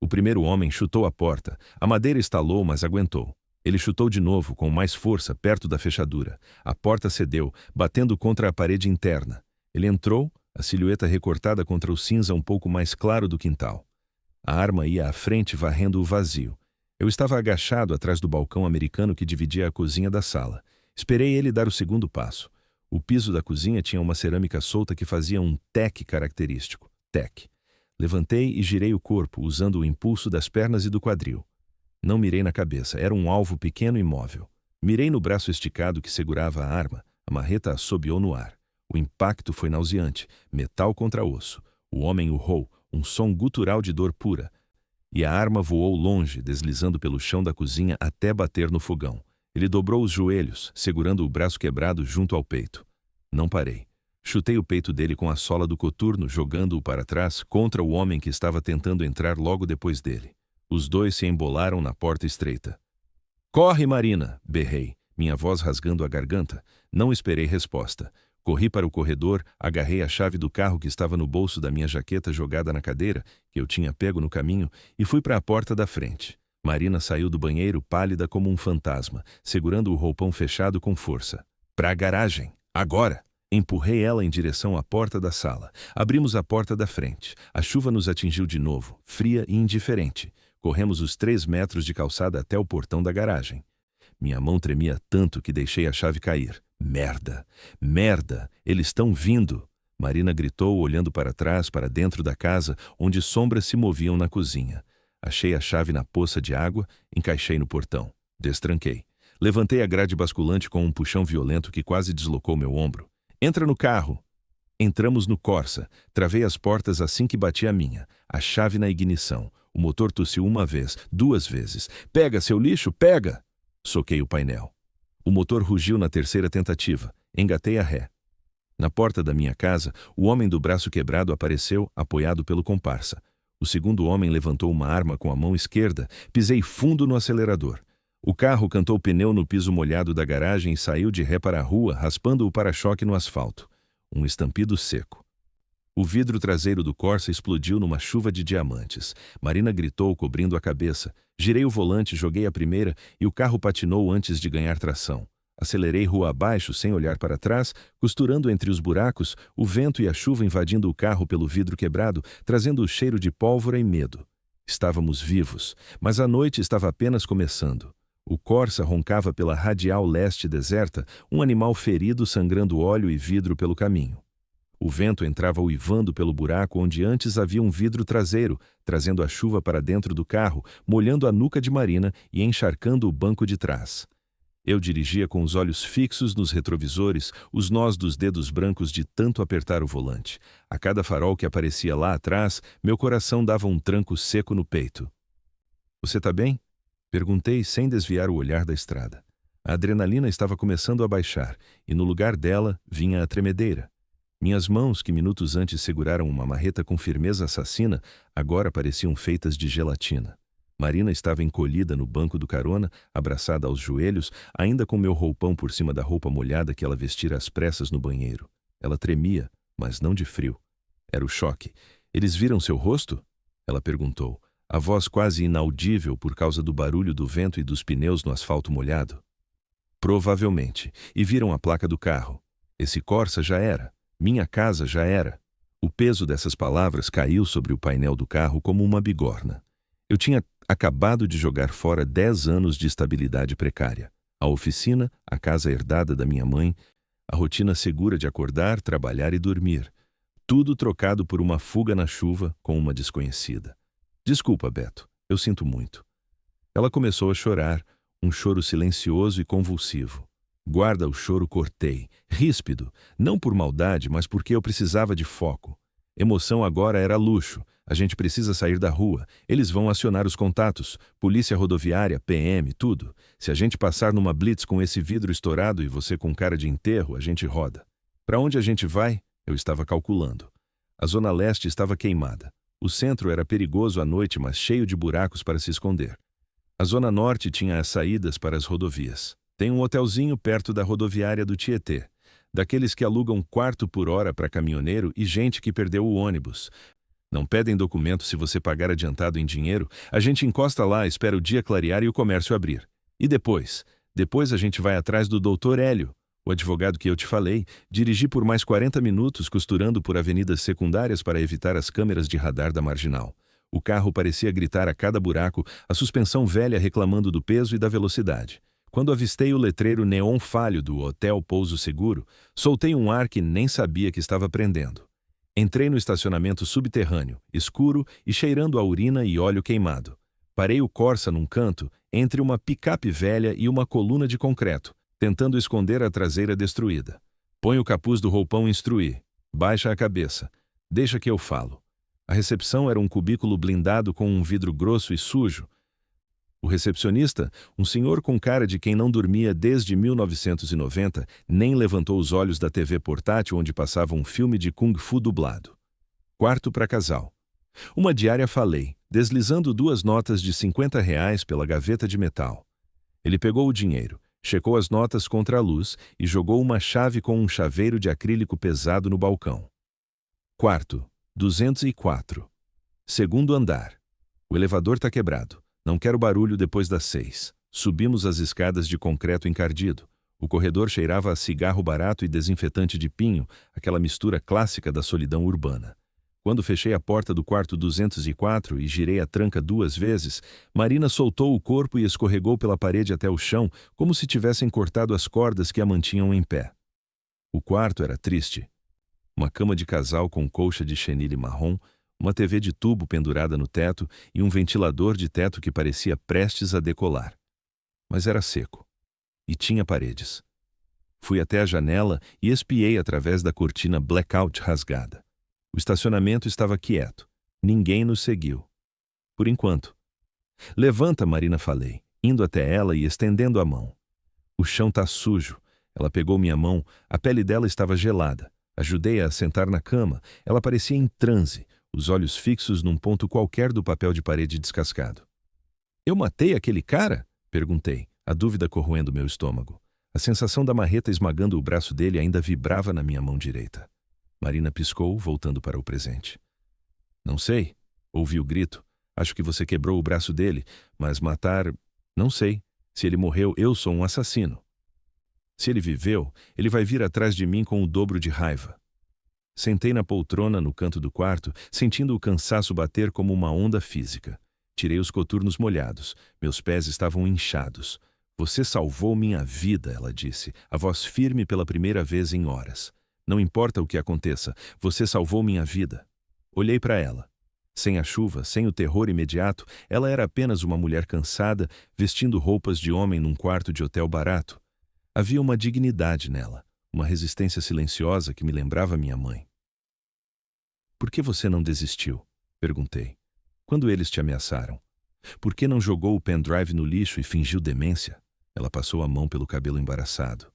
O primeiro homem chutou a porta. A madeira estalou, mas aguentou. Ele chutou de novo, com mais força, perto da fechadura. A porta cedeu, batendo contra a parede interna. Ele entrou, a silhueta recortada contra o cinza um pouco mais claro do quintal. A arma ia à frente, varrendo o vazio. Eu estava agachado atrás do balcão americano que dividia a cozinha da sala. Esperei ele dar o segundo passo. O piso da cozinha tinha uma cerâmica solta que fazia um tec característico. Tec. Levantei e girei o corpo, usando o impulso das pernas e do quadril. Não mirei na cabeça, era um alvo pequeno e móvel. Mirei no braço esticado que segurava a arma. A marreta assobiou no ar. O impacto foi nauseante, metal contra osso. O homem urrou, um som gutural de dor pura. E a arma voou longe, deslizando pelo chão da cozinha até bater no fogão. Ele dobrou os joelhos, segurando o braço quebrado junto ao peito. Não parei. Chutei o peito dele com a sola do coturno, jogando-o para trás contra o homem que estava tentando entrar logo depois dele. Os dois se embolaram na porta estreita. Corre, Marina! Berrei, minha voz rasgando a garganta. Não esperei resposta. Corri para o corredor, agarrei a chave do carro que estava no bolso da minha jaqueta jogada na cadeira, que eu tinha pego no caminho, e fui para a porta da frente. Marina saiu do banheiro pálida como um fantasma, segurando o roupão fechado com força. Pra garagem! Agora! Empurrei ela em direção à porta da sala. Abrimos a porta da frente. A chuva nos atingiu de novo, fria e indiferente. Corremos os 3 metros de calçada até o portão da garagem. Minha mão tremia tanto que deixei a chave cair. Merda! Merda! Eles estão vindo! Marina gritou, olhando para trás, para dentro da casa, onde sombras se moviam na cozinha. Achei a chave na poça de água, encaixei no portão. Destranquei. Levantei a grade basculante com um puxão violento que quase deslocou meu ombro. Entra no carro! Entramos no Corsa. Travei as portas assim que bati a minha. A chave na ignição. O motor tossiu 1 vez, 2 vezes. Pega, seu lixo, pega! Soquei o painel. O motor rugiu na 3ª tentativa. Engatei a ré. Na porta da minha casa, o homem do braço quebrado apareceu, apoiado pelo comparsa. O segundo homem levantou uma arma com a mão esquerda. Pisei fundo no acelerador. O carro cantou pneu no piso molhado da garagem e saiu de ré para a rua, raspando o para-choque no asfalto. um estampido seco. O vidro traseiro do Corsa explodiu numa chuva de diamantes. Marina gritou, cobrindo a cabeça. Girei o volante, joguei a primeira e o carro patinou antes de ganhar tração. Acelerei rua abaixo, sem olhar para trás, costurando entre os buracos, o vento e a chuva invadindo o carro pelo vidro quebrado, trazendo o cheiro de pólvora e medo. Estávamos vivos, mas a noite estava apenas começando. O Corsa roncava pela radial leste deserta, um animal ferido sangrando óleo e vidro pelo caminho. O vento entrava uivando pelo buraco onde antes havia um vidro traseiro, trazendo a chuva para dentro do carro, molhando a nuca de Marina e encharcando o banco de trás. Eu dirigia com os olhos fixos nos retrovisores, os nós dos dedos brancos de tanto apertar o volante. A cada farol que aparecia lá atrás, meu coração dava um tranco seco no peito. "Você tá bem?" Perguntei sem desviar o olhar da estrada. A adrenalina estava começando a baixar, e no lugar dela vinha a tremedeira. Minhas mãos, que minutos antes seguraram uma marreta com firmeza assassina, agora pareciam feitas de gelatina. Marina estava encolhida no banco do carona, abraçada aos joelhos, ainda com meu roupão por cima da roupa molhada que ela vestira às pressas no banheiro. Ela tremia, mas não de frio. Era o choque. "Eles viram seu rosto?" Ela perguntou, a voz quase inaudível por causa do barulho do vento e dos pneus no asfalto molhado. "Provavelmente. E viram a placa do carro. Esse Corsa já era. Minha casa já era." O peso dessas palavras caiu sobre o painel do carro como uma bigorna. Eu tinha acabado de jogar fora 10 anos de estabilidade precária. A oficina, a casa herdada da minha mãe, a rotina segura de acordar, trabalhar e dormir. Tudo trocado por uma fuga na chuva com uma desconhecida. "Desculpa, Beto, eu sinto muito." Ela começou a chorar, um choro silencioso e convulsivo. Guarda o choro cortei, ríspido, não por maldade, mas porque eu precisava de foco. Emoção agora era luxo. A gente precisa sair da rua. Eles vão acionar os contatos. Polícia rodoviária, PM, tudo. Se a gente passar numa blitz com esse vidro estourado e você com cara de enterro, a gente roda. Para onde a gente vai? Eu estava calculando. A zona leste estava queimada. O centro era perigoso à noite, mas cheio de buracos para se esconder. A zona norte tinha as saídas para as rodovias. Tem um hotelzinho perto da rodoviária do Tietê. Daqueles que alugam quarto por hora para caminhoneiro e gente que perdeu o ônibus. Não pedem documento se você pagar adiantado em dinheiro. A gente encosta lá, espera o dia clarear e o comércio abrir. E depois? Depois a gente vai atrás do Dr. Hélio, o advogado que eu te falei. Dirigi por mais 40 minutos costurando por avenidas secundárias para evitar as câmeras de radar da Marginal. O carro parecia gritar a cada buraco, a suspensão velha reclamando do peso e da velocidade. Quando avistei o letreiro neon falho do Hotel Pouso Seguro, soltei um ar que nem sabia que estava prendendo. Entrei no estacionamento subterrâneo, escuro e cheirando a urina e óleo queimado. Parei o Corsa num canto, entre uma picape velha e uma coluna de concreto, tentando esconder a traseira destruída. Põe o capuz do roupão e instruí. Baixa a cabeça. Deixa que eu falo. A recepção era um cubículo blindado com um vidro grosso e sujo. O recepcionista, um senhor com cara de quem não dormia desde 1990, nem levantou os olhos da TV portátil onde passava um filme de Kung Fu dublado. Quarto para casal. Uma diária falei, deslizando 2 notas de R$ 50 pela gaveta de metal. Ele pegou o dinheiro, checou as notas contra a luz e jogou uma chave com um chaveiro de acrílico pesado no balcão. Quarto, 204. Segundo andar. O elevador tá quebrado. Não quero barulho depois das 6. Subimos as escadas de concreto encardido. O corredor cheirava a cigarro barato e desinfetante de pinho, aquela mistura clássica da solidão urbana. Quando fechei a porta do quarto 204 e girei a tranca 2 vezes, Marina soltou o corpo e escorregou pela parede até o chão, como se tivessem cortado as cordas que a mantinham em pé. O quarto era triste. Uma cama de casal com colcha de chenille marrom, uma TV de tubo pendurada no teto e um ventilador de teto que parecia prestes a decolar. Mas era seco. E tinha paredes. Fui até a janela e espiei através da cortina blackout rasgada. O estacionamento estava quieto. Ninguém nos seguiu. Por enquanto. "Levanta, Marina", falei, indo até ela e estendendo a mão. "O chão tá sujo." Ela pegou minha mão, a pele dela estava gelada. Ajudei-a a sentar na cama. Ela parecia em transe, os olhos fixos num ponto qualquer do papel de parede descascado. "Eu matei aquele cara?" perguntei, a dúvida corroendo meu estômago. A sensação da marreta esmagando o braço dele ainda vibrava na minha mão direita. Marina piscou, voltando para o presente. Não sei. Ouvi o grito. Acho que você quebrou o braço dele, mas matar... Não sei. Se ele morreu, eu sou um assassino. Se ele viveu, ele vai vir atrás de mim com o dobro de raiva. Sentei na poltrona no canto do quarto, sentindo o cansaço bater como uma onda física. Tirei os coturnos molhados. Meus pés estavam inchados. Você salvou minha vida, ela disse, a voz firme pela primeira vez em horas. Não importa o que aconteça, você salvou minha vida. Olhei para ela. Sem a chuva, sem o terror imediato, ela era apenas uma mulher cansada, vestindo roupas de homem num quarto de hotel barato. Havia uma dignidade nela, uma resistência silenciosa que me lembrava minha mãe. Por que você não desistiu? Perguntei. Quando eles te ameaçaram? Por que não jogou o pendrive no lixo e fingiu demência? Ela passou a mão pelo cabelo embaraçado.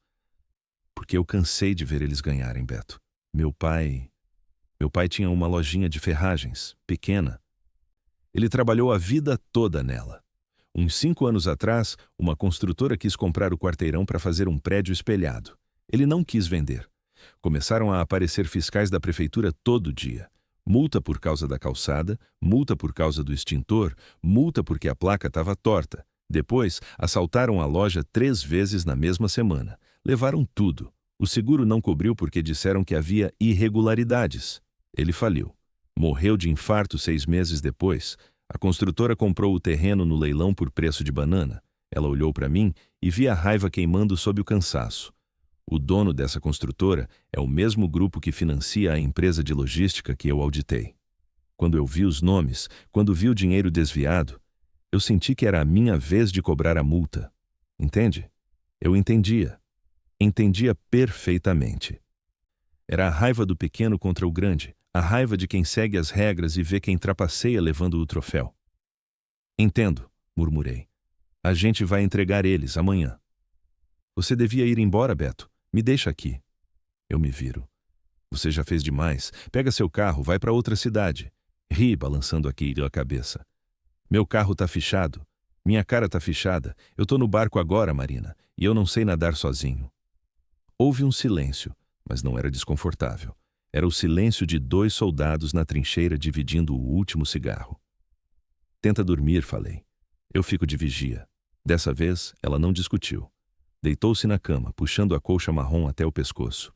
Porque eu cansei de ver eles ganharem, Beto. Meu pai tinha uma lojinha de ferragens, pequena. Ele trabalhou a vida toda nela. Uns 5 anos atrás, uma construtora quis comprar o quarteirão para fazer um prédio espelhado. Ele não quis vender. Começaram a aparecer fiscais da prefeitura todo dia. Multa por causa da calçada, multa por causa do extintor, multa porque a placa estava torta. Depois, assaltaram a loja 3 vezes na mesma semana. Levaram tudo. O seguro não cobriu porque disseram que havia irregularidades. Ele faliu. Morreu de infarto 6 meses depois. A construtora comprou o terreno no leilão por preço de banana. Ela olhou para mim e vi a raiva queimando sob o cansaço. O dono dessa construtora é o mesmo grupo que financia a empresa de logística que eu auditei. Quando eu vi os nomes, quando vi o dinheiro desviado, eu senti que era a minha vez de cobrar a multa. Entende? Eu entendia. Entendia perfeitamente. Era a raiva do pequeno contra o grande, a raiva de quem segue as regras e vê quem trapaceia levando o troféu. Entendo, murmurei. A gente vai entregar eles amanhã. Você devia ir embora, Beto. Me deixa aqui. Eu me viro. Você já fez demais. Pega seu carro, vai para outra cidade. Ri, balançando aqui a cabeça. Meu carro tá fichado. Minha cara tá fichada. Eu tô no barco agora, Marina, e eu não sei nadar sozinho. Houve um silêncio, mas não era desconfortável. Era o silêncio de 2 soldados na trincheira dividindo o último cigarro. Tenta dormir, falei. Eu fico de vigia. Dessa vez, ela não discutiu. Deitou-se na cama, puxando a colcha marrom até o pescoço.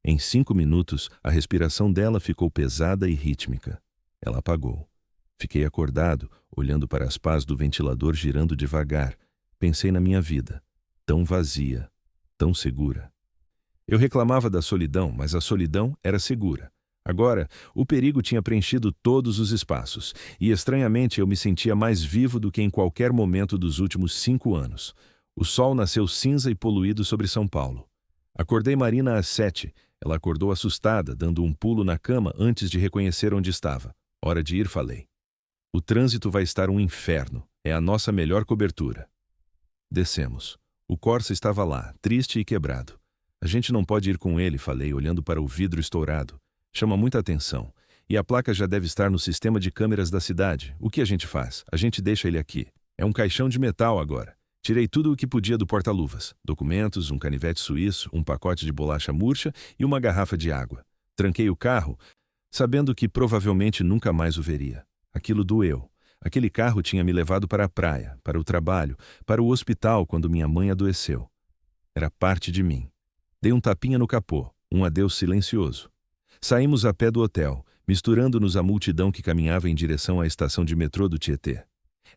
Em 5 minutos, a respiração dela ficou pesada e rítmica. Ela apagou. Fiquei acordado, olhando para as pás do ventilador girando devagar. Pensei na minha vida. Tão vazia, tão segura. Eu reclamava da solidão, mas a solidão era segura. Agora, o perigo tinha preenchido todos os espaços, e estranhamente eu me sentia mais vivo do que em qualquer momento dos últimos 5 anos. O sol nasceu cinza e poluído sobre São Paulo. Acordei Marina às 7. Ela acordou assustada, dando um pulo na cama antes de reconhecer onde estava. Hora de ir, falei. O trânsito vai estar um inferno. É a nossa melhor cobertura. Descemos. O Corsa estava lá, triste e quebrado. A gente não pode ir com ele, falei, olhando para o vidro estourado. Chama muita atenção. E a placa já deve estar no sistema de câmeras da cidade. O que a gente faz? A gente deixa ele aqui. É um caixão de metal agora. Tirei tudo o que podia do porta-luvas. Documentos, um canivete suíço, um pacote de bolacha murcha e uma garrafa de água. Tranquei o carro, sabendo que provavelmente nunca mais o veria. Aquilo doeu. Aquele carro tinha me levado para a praia, para o trabalho, para o hospital quando minha mãe adoeceu. Era parte de mim. Dei um tapinha no capô, um adeus silencioso. Saímos a pé do hotel, misturando-nos à multidão que caminhava em direção à estação de metrô do Tietê.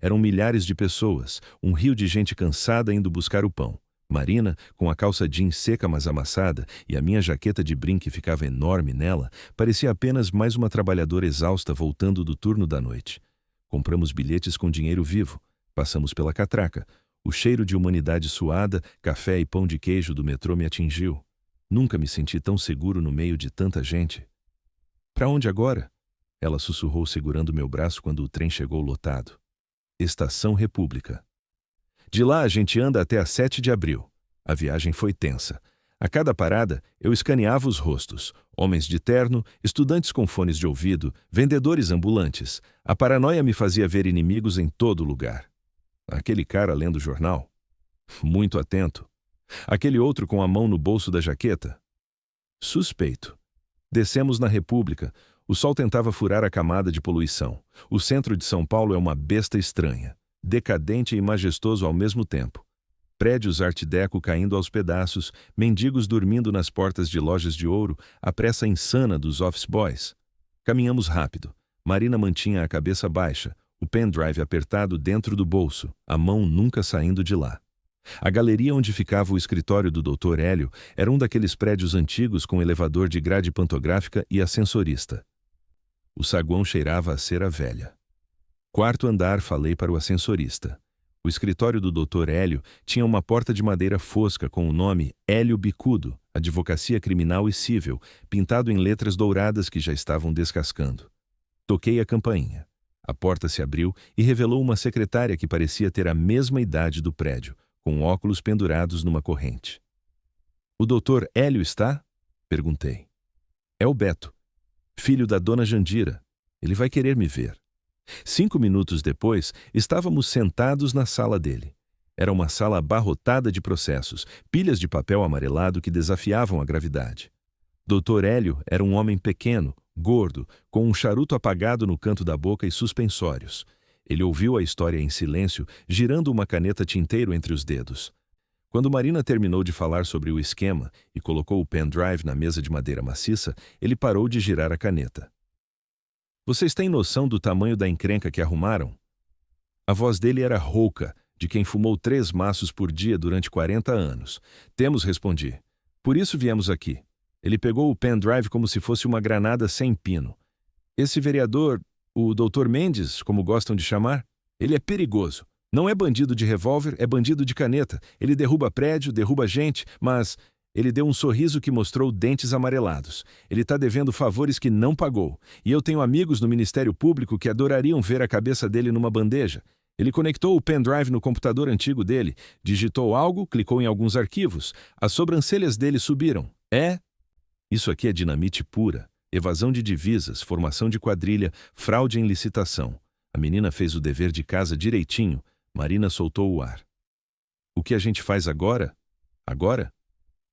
Eram milhares de pessoas, um rio de gente cansada indo buscar o pão. Marina, com a calça jeans seca mas amassada e a minha jaqueta de brim que ficava enorme nela, parecia apenas mais uma trabalhadora exausta voltando do turno da noite. Compramos bilhetes com dinheiro vivo. Passamos pela catraca. O cheiro de humanidade suada, café e pão de queijo do metrô me atingiu. Nunca me senti tão seguro no meio de tanta gente. Para onde agora? Ela sussurrou segurando meu braço quando o trem chegou lotado. Estação República. De lá a gente anda até a 7 de abril. A viagem foi tensa. A cada parada, eu escaneava os rostos. Homens de terno, estudantes com fones de ouvido, vendedores ambulantes. A paranoia me fazia ver inimigos em todo lugar. Aquele cara lendo o jornal? Muito atento. Aquele outro com a mão no bolso da jaqueta? Suspeito. Descemos na República. O sol tentava furar a camada de poluição. O centro de São Paulo é uma besta estranha, decadente e majestoso ao mesmo tempo. Prédios art deco caindo aos pedaços, mendigos dormindo nas portas de lojas de ouro, a pressa insana dos office boys. Caminhamos rápido. Marina mantinha a cabeça baixa, o pendrive apertado dentro do bolso, a mão nunca saindo de lá. A galeria onde ficava o escritório do Dr. Hélio era um daqueles prédios antigos com elevador de grade pantográfica e ascensorista. O saguão cheirava a cera velha. Quarto andar, falei para o ascensorista. O escritório do Dr. Hélio tinha uma porta de madeira fosca com o nome Hélio Bicudo, Advocacia Criminal e Cível, pintado em letras douradas que já estavam descascando. Toquei a campainha. A porta se abriu e revelou uma secretária que parecia ter a mesma idade do prédio, com óculos pendurados numa corrente. "O Dr. Hélio está?" perguntei. "É o Beto, filho da dona Jandira. Ele vai querer me ver." 5 minutos depois, estávamos sentados na sala dele. Era uma sala abarrotada de processos, pilhas de papel amarelado que desafiavam a gravidade. Dr. Hélio era um homem pequeno, gordo, com um charuto apagado no canto da boca e suspensórios. Ele ouviu a história em silêncio, girando uma caneta tinteiro entre os dedos. Quando Marina terminou de falar sobre o esquema e colocou o pendrive na mesa de madeira maciça, ele parou de girar a caneta. "Vocês têm noção do tamanho da encrenca que arrumaram?" A voz dele era rouca, de quem fumou 3 maços por dia durante 40 anos. "Temos", respondi. "Por isso viemos aqui." Ele pegou o pendrive como se fosse uma granada sem pino. "Esse vereador, o Dr. Mendes, como gostam de chamar, ele é perigoso. Não é bandido de revólver, é bandido de caneta. Ele derruba prédio, derruba gente, mas..." Ele deu um sorriso que mostrou dentes amarelados. "Ele está devendo favores que não pagou. E eu tenho amigos no Ministério Público que adorariam ver a cabeça dele numa bandeja." Ele conectou o pendrive no computador antigo dele, digitou algo, clicou em alguns arquivos. As sobrancelhas dele subiram. Isso aqui é dinamite pura. Evasão de divisas, formação de quadrilha, fraude em licitação." A menina fez o dever de casa direitinho. Marina soltou o ar. "O que a gente faz agora?" "Agora?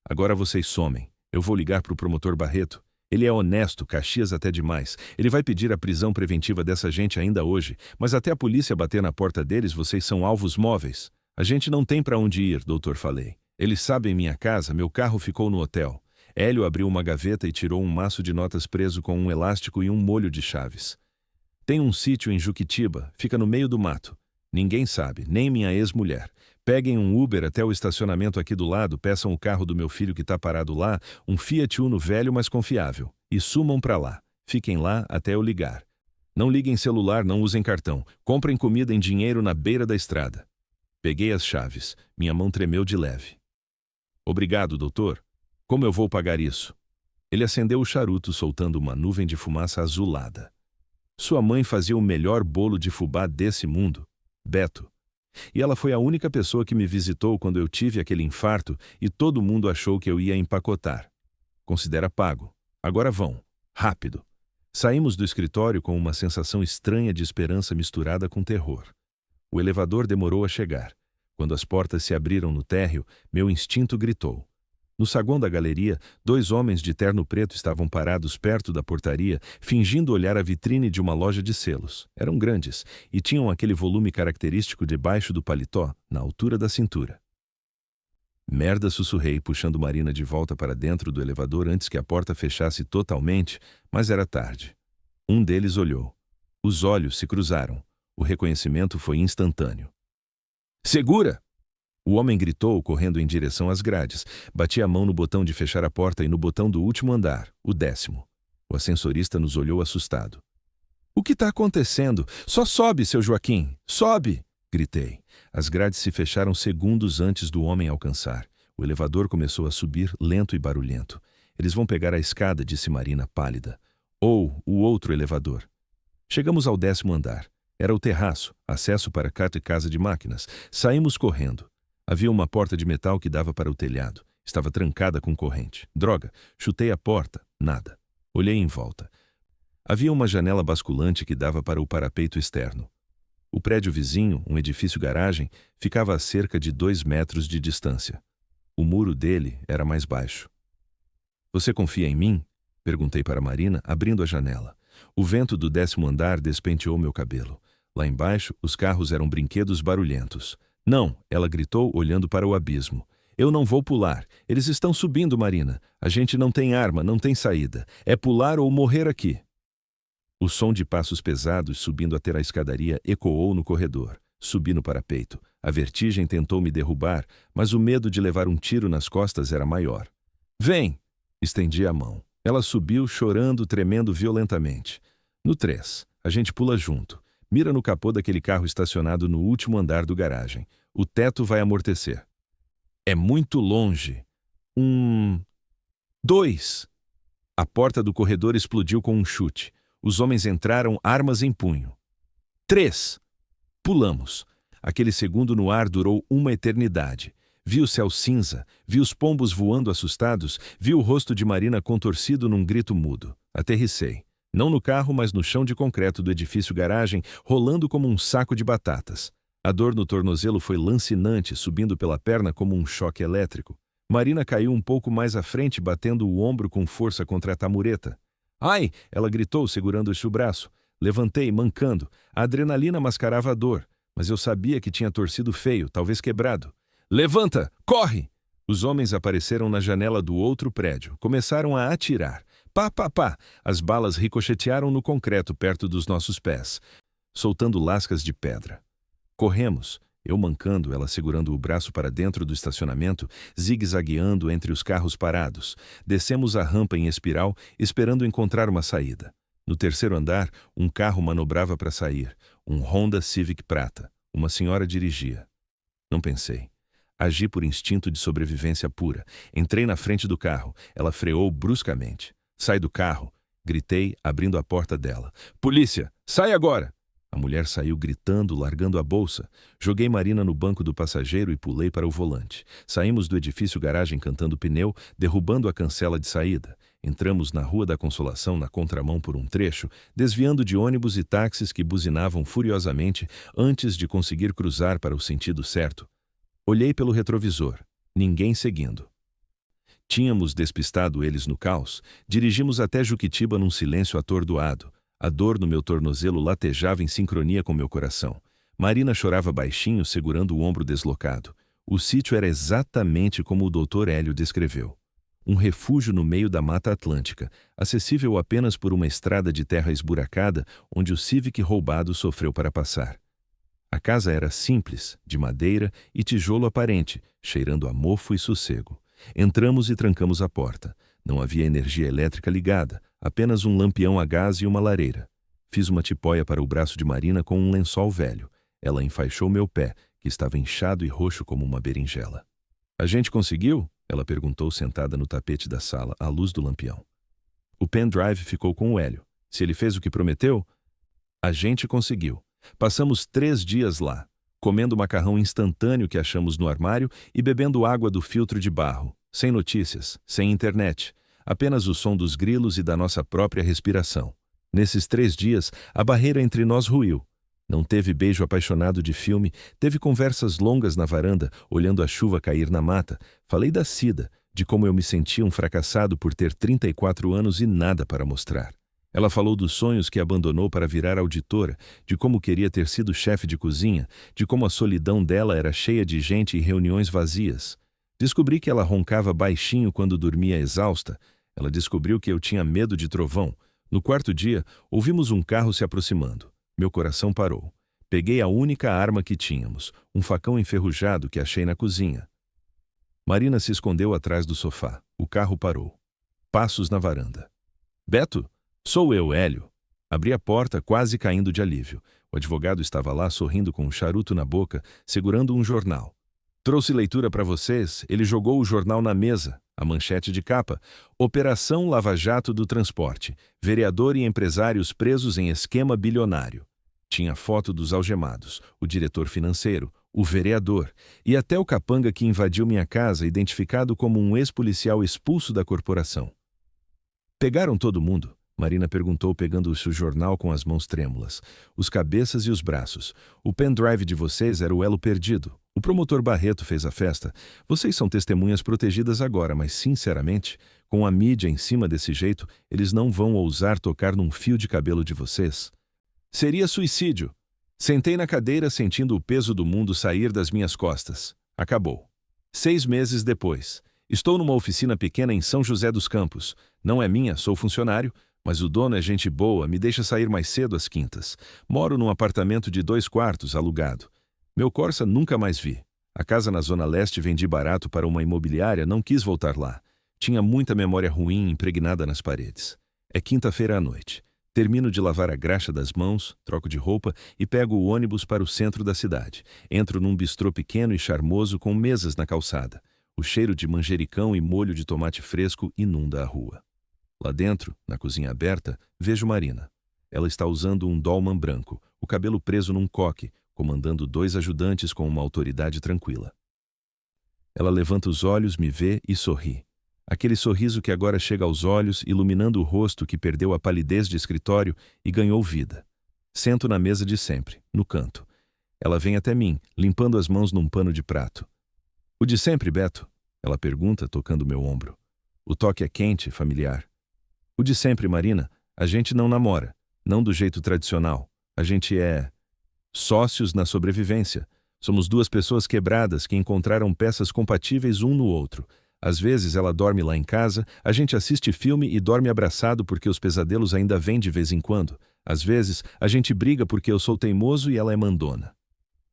Agora vocês somem. Eu vou ligar para o promotor Barreto. Ele é honesto, Caxias até demais. Ele vai pedir a prisão preventiva dessa gente ainda hoje, mas até a polícia bater na porta deles, vocês são alvos móveis." "A gente não tem para onde ir, doutor", falei. "Eles sabem minha casa, meu carro ficou no hotel." Hélio abriu uma gaveta e tirou um maço de notas preso com um elástico e um molho de chaves. "Tem um sítio em Juquitiba, fica no meio do mato. Ninguém sabe, nem minha ex-mulher. Peguem um Uber até o estacionamento aqui do lado, peçam o carro do meu filho que está parado lá, um Fiat Uno velho mas confiável, e sumam para lá. Fiquem lá até eu ligar. Não liguem celular, não usem cartão. Comprem comida em dinheiro na beira da estrada." Peguei as chaves. Minha mão tremeu de leve. "Obrigado, doutor. Como eu vou pagar isso?" Ele acendeu o charuto, soltando uma nuvem de fumaça azulada. "Sua mãe fazia o melhor bolo de fubá desse mundo, Beto. E ela foi a única pessoa que me visitou quando eu tive aquele infarto e todo mundo achou que eu ia empacotar. Considera pago. Agora vão. Rápido." Saímos do escritório com uma sensação estranha de esperança misturada com terror. O elevador demorou a chegar. Quando as portas se abriram no térreo, meu instinto gritou. No saguão da galeria, 2 homens de terno preto estavam parados perto da portaria, fingindo olhar a vitrine de uma loja de selos. Eram grandes e tinham aquele volume característico debaixo do paletó, na altura da cintura. "Merda", sussurrei, puxando Marina de volta para dentro do elevador antes que a porta fechasse totalmente, mas era tarde. Um deles olhou. Os olhos se cruzaram. O reconhecimento foi instantâneo. "Segura!" O homem gritou, correndo em direção às grades. Bati a mão no botão de fechar a porta e no botão do último andar, o 10º. O ascensorista nos olhou assustado. "O que está acontecendo? Só sobe, seu Joaquim! Sobe!" Gritei. As grades se fecharam segundos antes do homem alcançar. O elevador começou a subir, lento e barulhento. "Eles vão pegar a escada", disse Marina, pálida. "Ou o outro elevador." Chegamos ao 10º andar. Era o terraço, acesso para a casa de máquinas. Saímos correndo. Havia uma porta de metal que dava para o telhado. Estava trancada com corrente. Droga! Chutei a porta. Nada. Olhei em volta. Havia uma janela basculante que dava para o parapeito externo. O prédio vizinho, um edifício-garagem, ficava a cerca de 2 metros de distância. O muro dele era mais baixo. "Você confia em mim?" Perguntei para Marina, abrindo a janela. O vento do 10º andar despenteou meu cabelo. Lá embaixo, os carros eram brinquedos barulhentos. Não, ela gritou, olhando para o abismo. Eu não vou pular. Eles estão subindo, Marina. A gente não tem arma, não tem saída. É pular ou morrer aqui. O som de passos pesados subindo até a escadaria ecoou no corredor. Subi no parapeito. A vertigem tentou me derrubar, mas o medo de levar um tiro nas costas era maior. Vem! Estendi a mão. Ela subiu, chorando, tremendo violentamente. No 3, a gente pula junto. Mira no capô daquele carro estacionado no último andar do garagem. O teto vai amortecer. É muito longe. 2. A porta do corredor explodiu com um chute. Os homens entraram, armas em punho. 3. Pulamos. Aquele segundo no ar durou uma eternidade. Vi o céu cinza, vi os pombos voando assustados, vi o rosto de Marina contorcido num grito mudo. Aterrissei. Não no carro, mas no chão de concreto do edifício garagem, rolando como um saco de batatas. A dor no tornozelo foi lancinante, subindo pela perna como um choque elétrico. Marina caiu um pouco mais à frente, batendo o ombro com força contra a tamureta. Ai! Ela gritou, segurando-se o braço. Levantei, mancando. A adrenalina mascarava a dor, mas eu sabia que tinha torcido feio, talvez quebrado. Levanta! Corre! Os homens apareceram na janela do outro prédio. Começaram a atirar. Pá, pá, pá! As balas ricochetearam no concreto perto dos nossos pés, soltando lascas de pedra. Corremos, eu mancando, ela segurando o braço para dentro do estacionamento, zigue-zagueando entre os carros parados. Descemos a rampa em espiral, esperando encontrar uma saída. No 3º andar, um carro manobrava para sair. Um Honda Civic prata. Uma senhora dirigia. Não pensei. Agi por instinto de sobrevivência pura. Entrei na frente do carro. Ela freou bruscamente. Sai do carro. Gritei, abrindo a porta dela. Polícia! Sai agora! A mulher saiu gritando, largando a bolsa. Joguei Marina no banco do passageiro e pulei para o volante. Saímos do edifício garagem cantando pneu, derrubando a cancela de saída. Entramos na Rua da Consolação na contramão por um trecho, desviando de ônibus e táxis que buzinavam furiosamente antes de conseguir cruzar para o sentido certo. Olhei pelo retrovisor. Ninguém seguindo. Tínhamos despistado eles no caos. Dirigimos até Juquitiba num silêncio atordoado. A dor no meu tornozelo latejava em sincronia com meu coração. Marina chorava baixinho, segurando o ombro deslocado. O sítio era exatamente como o Dr. Hélio descreveu. Um refúgio no meio da Mata Atlântica, acessível apenas por uma estrada de terra esburacada onde o Civic roubado sofreu para passar. A casa era simples, de madeira e tijolo aparente, cheirando a mofo e sossego. Entramos e trancamos a porta. Não havia energia elétrica ligada, apenas um lampião a gás e uma lareira. Fiz uma tipóia para o braço de Marina com um lençol velho. Ela enfaixou meu pé, que estava inchado e roxo como uma berinjela. A gente conseguiu? Ela perguntou sentada no tapete da sala, à luz do lampião. O pendrive ficou com o Hélio. Se ele fez o que prometeu? A gente conseguiu. Passamos 3 dias lá, comendo macarrão instantâneo que achamos no armário e bebendo água do filtro de barro, sem notícias, sem internet, apenas o som dos grilos e da nossa própria respiração. Nesses 3 dias, a barreira entre nós ruiu. Não teve beijo apaixonado de filme, teve conversas longas na varanda, olhando a chuva cair na mata. Falei da Cida, de como eu me sentia um fracassado por ter 34 anos e nada para mostrar. Ela falou dos sonhos que abandonou para virar auditora, de como queria ter sido chefe de cozinha, de como a solidão dela era cheia de gente e reuniões vazias. Descobri que ela roncava baixinho quando dormia exausta. Ela descobriu que eu tinha medo de trovão. No 4º dia, ouvimos um carro se aproximando. Meu coração parou. Peguei a única arma que tínhamos, um facão enferrujado que achei na cozinha. Marina se escondeu atrás do sofá. O carro parou. Passos na varanda. Beto? Sou eu, Hélio. Abri a porta, quase caindo de alívio. O advogado estava lá, sorrindo com um charuto na boca, segurando um jornal. Trouxe leitura para vocês. Ele jogou o jornal na mesa. A manchete de capa. Operação Lava Jato do Transporte. Vereador e empresários presos em esquema bilionário. Tinha foto dos algemados, o diretor financeiro, o vereador e até o capanga que invadiu minha casa, identificado como um ex-policial expulso da corporação. Pegaram todo mundo. Marina perguntou, pegando o seu jornal com as mãos trêmulas. Os cabeças e os braços. O pendrive de vocês era o elo perdido. O promotor Barreto fez a festa. Vocês são testemunhas protegidas agora, mas, sinceramente, com a mídia em cima desse jeito, eles não vão ousar tocar num fio de cabelo de vocês. Seria suicídio. Sentei na cadeira sentindo o peso do mundo sair das minhas costas. Acabou. 6 meses depois. Estou numa oficina pequena em São José dos Campos. Não é minha, sou funcionário, mas o dono é gente boa, me deixa sair mais cedo às quintas. Moro num apartamento de 2 quartos, alugado. Meu Corsa nunca mais vi. A casa na Zona Leste vendi barato para uma imobiliária, não quis voltar lá. Tinha muita memória ruim impregnada nas paredes. É quinta-feira à noite. Termino de lavar a graxa das mãos, troco de roupa e pego o ônibus para o centro da cidade. Entro num bistrô pequeno e charmoso com mesas na calçada. O cheiro de manjericão e molho de tomate fresco inunda a rua. Lá dentro, na cozinha aberta, vejo Marina. Ela está usando um dolman branco, o cabelo preso num coque, comandando 2 ajudantes com uma autoridade tranquila. Ela levanta os olhos, me vê e sorri. Aquele sorriso que agora chega aos olhos, iluminando o rosto que perdeu a palidez de escritório e ganhou vida. Sento na mesa de sempre, no canto. Ela vem até mim, limpando as mãos num pano de prato. O de sempre, Beto? Ela pergunta, tocando meu ombro. O toque é quente, familiar. O de sempre, Marina. A gente não namora. Não do jeito tradicional. A gente é sócios na sobrevivência. Somos 2 pessoas quebradas que encontraram peças compatíveis um no outro. Às vezes ela dorme lá em casa, a gente assiste filme e dorme abraçado porque os pesadelos ainda vêm de vez em quando. Às vezes a gente briga porque eu sou teimoso e ela é mandona.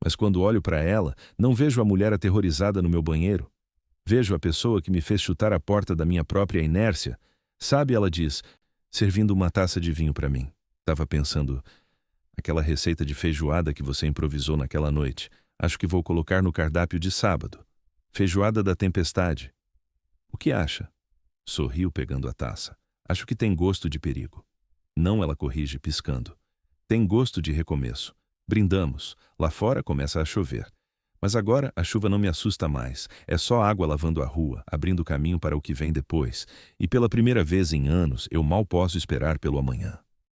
Mas quando olho para ela, não vejo a mulher aterrorizada no meu banheiro. Vejo a pessoa que me fez chutar a porta da minha própria inércia. Sabe, ela diz, servindo uma taça de vinho para mim. Tava pensando, aquela receita de feijoada que você improvisou naquela noite, acho que vou colocar no cardápio de sábado. Feijoada da tempestade. O que acha? Sorriu pegando a taça. Acho que tem gosto de perigo. Não, ela corrige, piscando. Tem gosto de recomeço. Brindamos. Lá fora começa a chover. Mas agora a chuva não me assusta mais. É só água lavando a rua, abrindo caminho para o que vem depois. E pela primeira vez em anos, eu mal posso esperar pelo amanhã.